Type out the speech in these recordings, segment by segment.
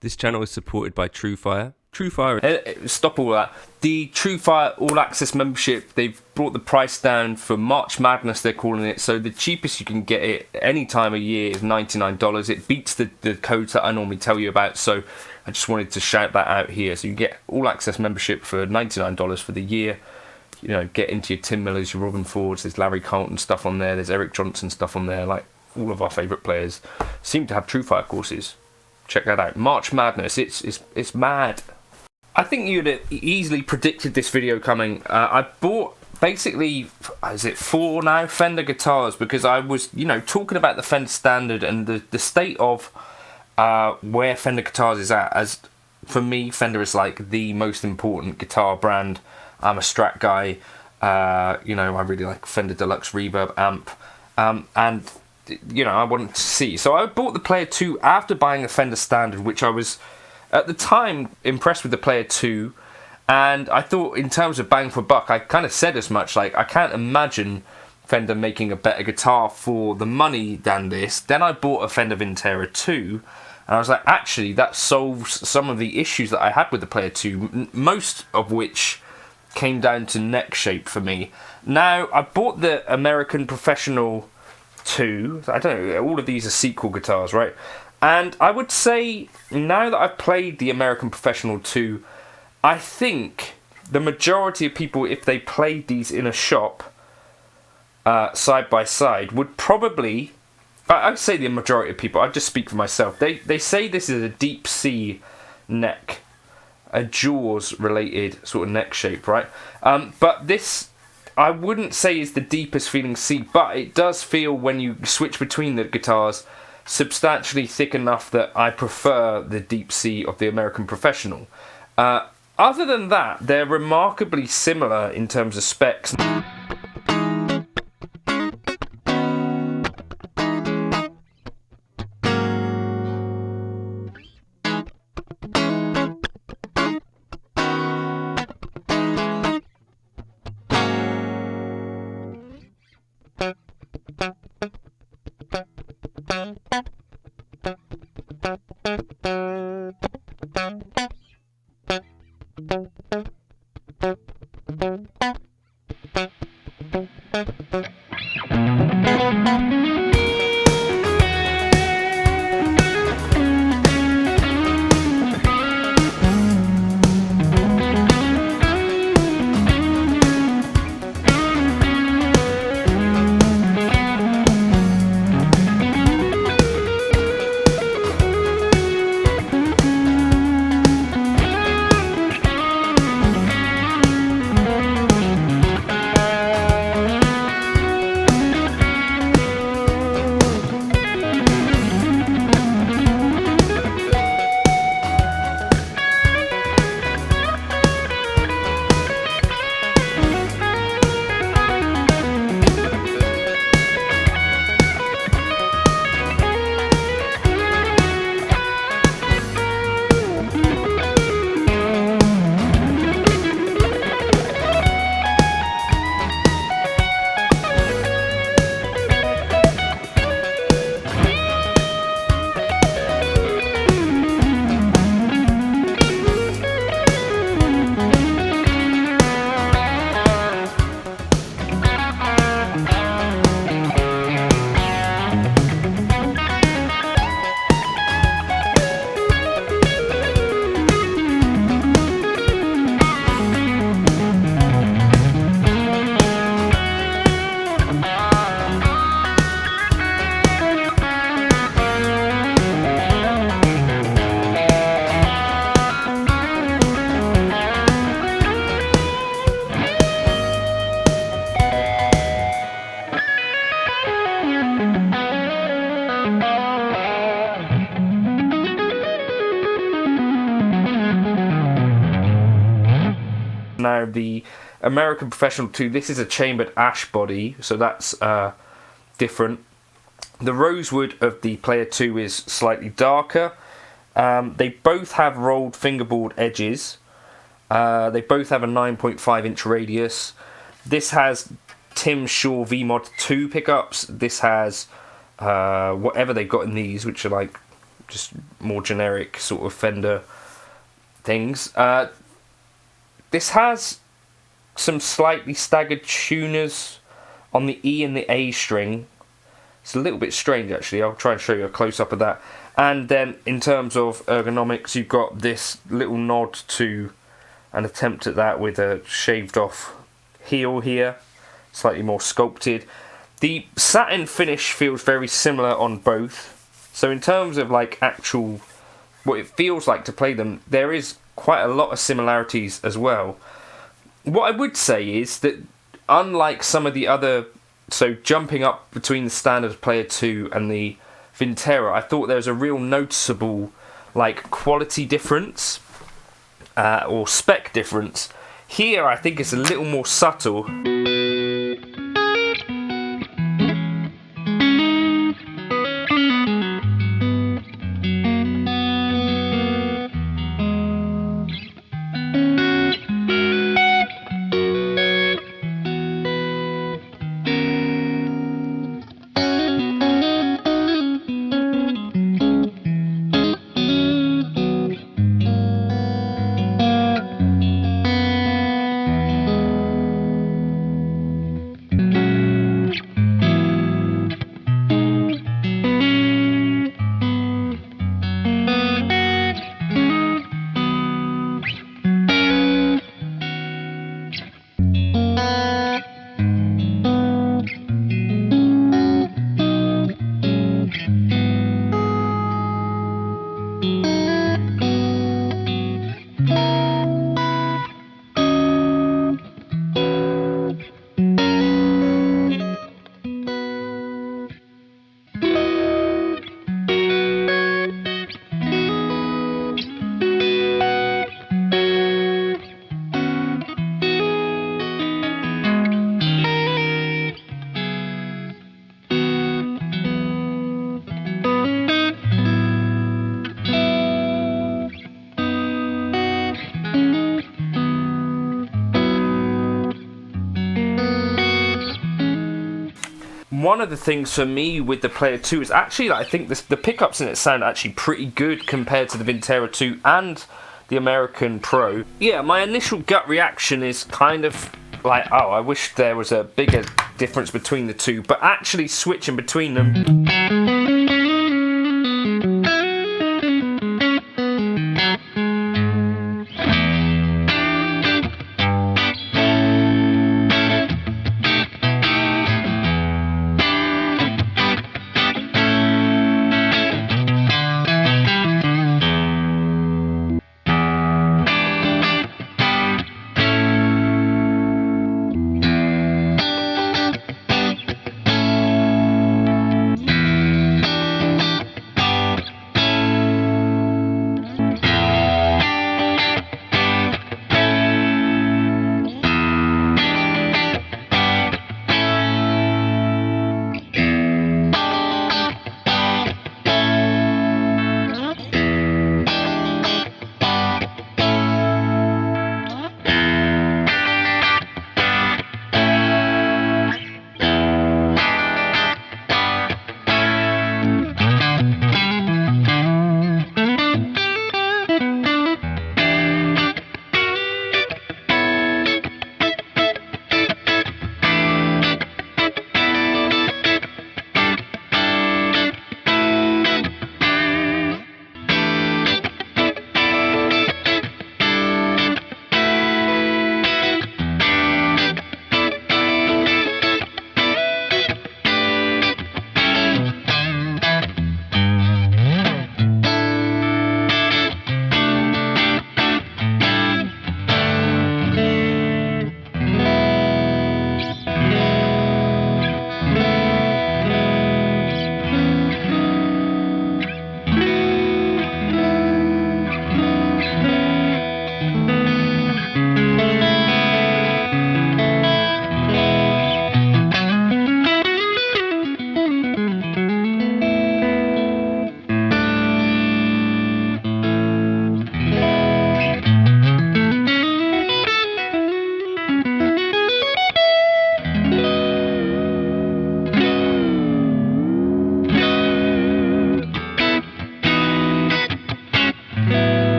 This channel is supported by Truefire. Truefire. Stop all that. The Truefire All Access membership, they've brought the price down for March Madness, they're calling it. So the cheapest you can get it any time of year is $99. It beats the codes that I normally tell you about. So I just wanted to shout that out here. So you get All Access membership for $99 for the year. You know, get into your Tim Millers, your Robin Fords, there's Larry Carlton stuff on there, there's Eric Johnson stuff on there. Like, all of our favourite players seem to have Truefire courses. Check that out. March Madness, it's mad. I think you'd have easily predicted this video coming. I bought basically, is it 4 now, Fender guitars, because I was, you know, talking about the Fender Standard and the state of where Fender guitars is at. As for me, Fender is like the most important guitar brand. I'm a Strat guy. You know, I really like Fender Deluxe Reverb amp, and you know, I wanted to see. So I bought the Player 2 after buying the Fender Standard, which I was, at the time, impressed with the Player 2. And I thought, in terms of bang for buck, I kind of said as much, like, I can't imagine Fender making a better guitar for the money than this. Then I bought a Fender Vintera 2, and I was like, actually, that solves some of the issues that I had with the Player 2, most of which came down to neck shape for me. Now, I bought the American Professional 2. I don't know, all of these are sequel guitars, right? And I would say, now that I've played the American Professional 2, I think the majority of people, if they played these in a shop, side by side, would probably, I'd say the majority of people, I'd just speak for myself, they say this is a deep C neck, a Jaws related sort of neck shape, right? But this, I wouldn't say is the deepest feeling C, but it does feel, when you switch between the guitars, substantially thick enough that I prefer the deep C of the American Professional. Other than that, they're remarkably similar in terms of specs. Now the American Professional 2, this is a chambered ash body, so that's different. The rosewood of the Player 2 is slightly darker. They both have rolled fingerboard edges. They both have a 9.5 inch radius. This has Tim Shaw VMod 2 pickups. This has whatever they've got in these, which are like just more generic sort of Fender things. This has some slightly staggered tuners on the E and the A string. It's a little bit strange actually. I'll try and show you a close-up of that. And then in terms of ergonomics, you've got this little nod to an attempt at that with a shaved off heel here, slightly more sculpted. The satin finish feels very similar on both. So in terms of like actual what it feels like to play them, there is quite a lot of similarities as well. What I would say is that unlike some of the other, so jumping up between the standard Player 2 and the Vintera, I thought there was a real noticeable like quality difference or spec difference. Here I think it's a little more subtle. One of the things for me with the Player 2 is actually that I think the pickups in it sound actually pretty good compared to the Vintera 2 and the American Pro. Yeah, my initial gut reaction is kind of like, oh, I wish there was a bigger difference between the two, but actually switching between them...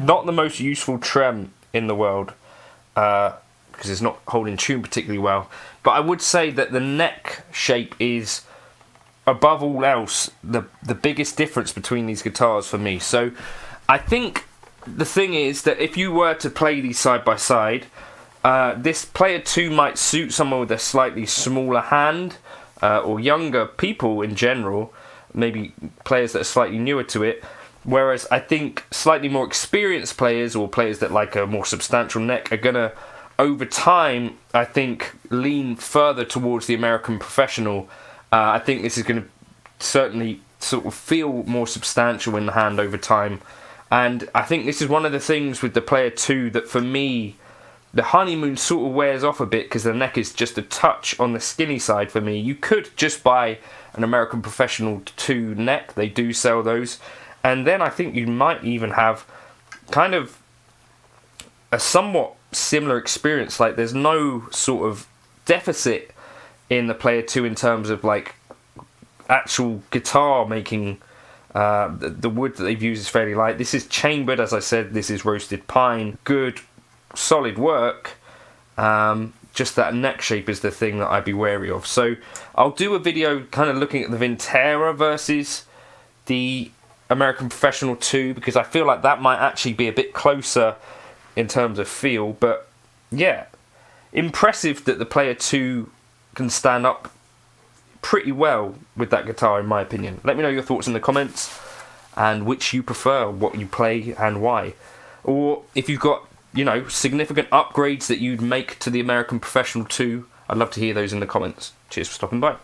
not the most useful trem in the world, because it's not holding tune particularly well. But I would say that the neck shape is, above all else, the biggest difference between these guitars for me. So I think the thing is that if you were to play these side by side, this Player 2 might suit someone with a slightly smaller hand, or younger people in general, maybe players that are slightly newer to it. Whereas I think slightly more experienced players, or players that like a more substantial neck, are gonna, over time, I think, lean further towards the American Professional. I think this is going to certainly sort of feel more substantial in the hand over time. And I think this is one of the things with the Player 2 that, for me, the honeymoon sort of wears off a bit, because the neck is just a touch on the skinny side for me. You could just buy an American Professional 2 neck. They do sell those. And then I think you might even have kind of a somewhat similar experience. Like, there's no sort of deficit in the Player 2 in terms of like actual guitar making. The wood that they've used is fairly light. This is chambered, as I said. This is roasted pine. Good, solid work. Just that neck shape is the thing that I'd be wary of. So I'll do a video kind of looking at the Vintera versus the American Professional 2, because I feel like that might actually be a bit closer in terms of feel. But yeah, impressive that the Player 2 can stand up pretty well with that guitar, in my opinion. Let me know your thoughts in the comments, and which you prefer, what you play and why. Or if you've got, you know, significant upgrades that you'd make to the American Professional 2, I'd love to hear those in the comments. Cheers for stopping by.